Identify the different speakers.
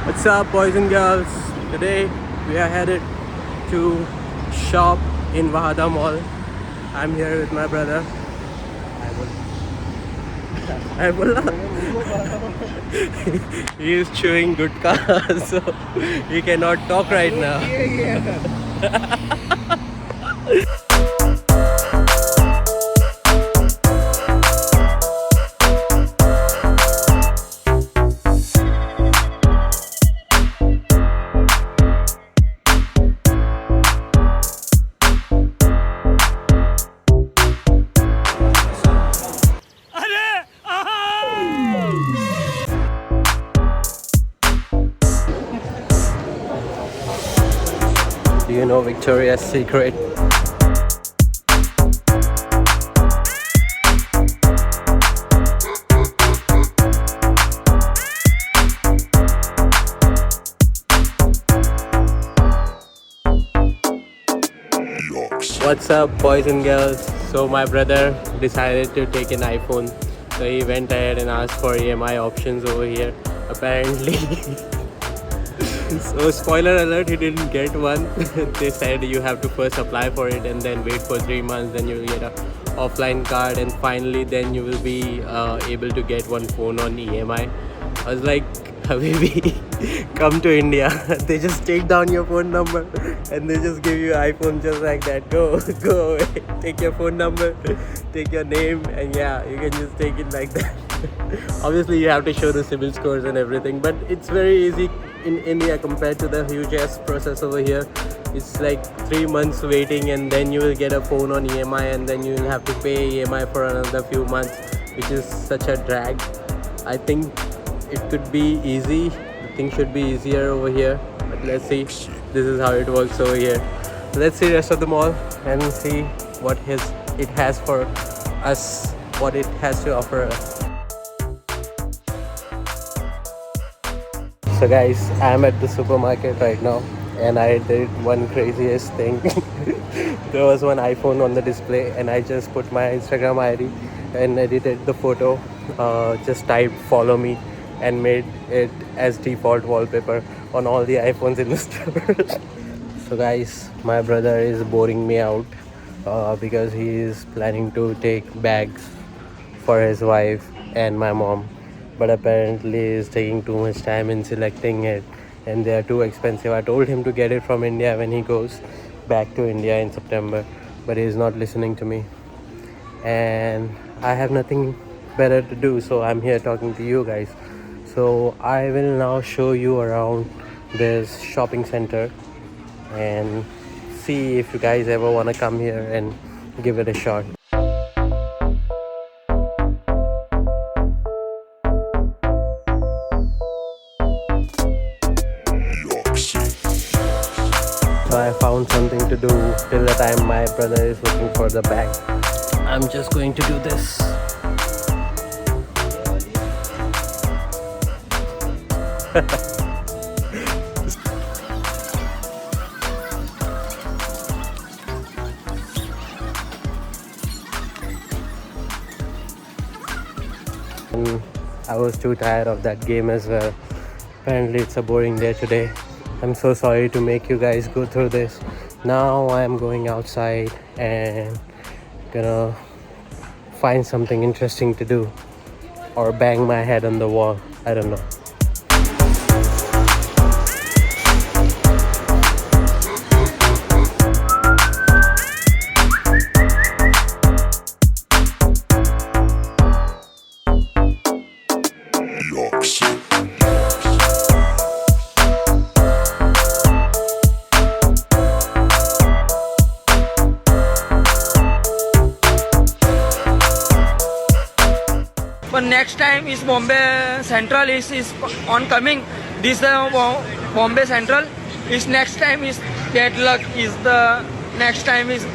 Speaker 1: What's up, boys and girls? Today we are headed to shop in Vahada Mall. I'm here with my brother. I will. He is chewing gutka, so he cannot talk right now. Do you know Victoria's Secret? What's up, boys and girls? So my brother decided to take an iPhone, so he went ahead and asked for EMI options over here. Apparently so spoiler alert, he didn't get one. They said you have to first apply for it and then wait for 3 months, then you will get a offline card, and finally then you will be able to get one phone on EMI. I was like, Habibi, come to India. They just take down your phone number and they just give you iPhone just like that. Go away. Take your phone number, take your name, and yeah, you can just take it like that. Obviously you have to show the CIBIL scores and everything, but it's very easy in India compared to the huge ass process over here. It's like 3 months waiting, and then you will get a phone on EMI, and then you will have to pay EMI for another few months, which is such a drag. I think it could be easy. The thing should be easier over here, but let's see. This is how it works over here. Let's see rest of the mall and see what it has for us, what it has to offer us. So guys, I'm at the supermarket right now, and I did one craziest thing. There was one iPhone on the display, and I just put my Instagram ID and edited the photo, just typed follow me, and made it as default wallpaper on all the iPhones in the store. So guys, my brother is boring me out because he is planning to take bags for his wife and my mom, but apparently is taking too much time in selecting it, and they are too expensive. I told him to get it from India when he goes back to India in September, but he is not listening to me, and I have nothing better to do, so I'm here talking to you guys. So I will now show you around this shopping center and see if you guys ever want to come here and give it a shot. So I found something to do till the time my brother is looking for the bag. I'm just going to do this. And I was too tired of that game as well. Apparently it's a boring day today. I'm so sorry to make you guys go through this. Now I am going outside and gonna find something interesting to do, or bang my head on the wall. I don't know.
Speaker 2: But next time is Bombay Central is on coming. This Bombay Central is next time is Deadlock is the next time is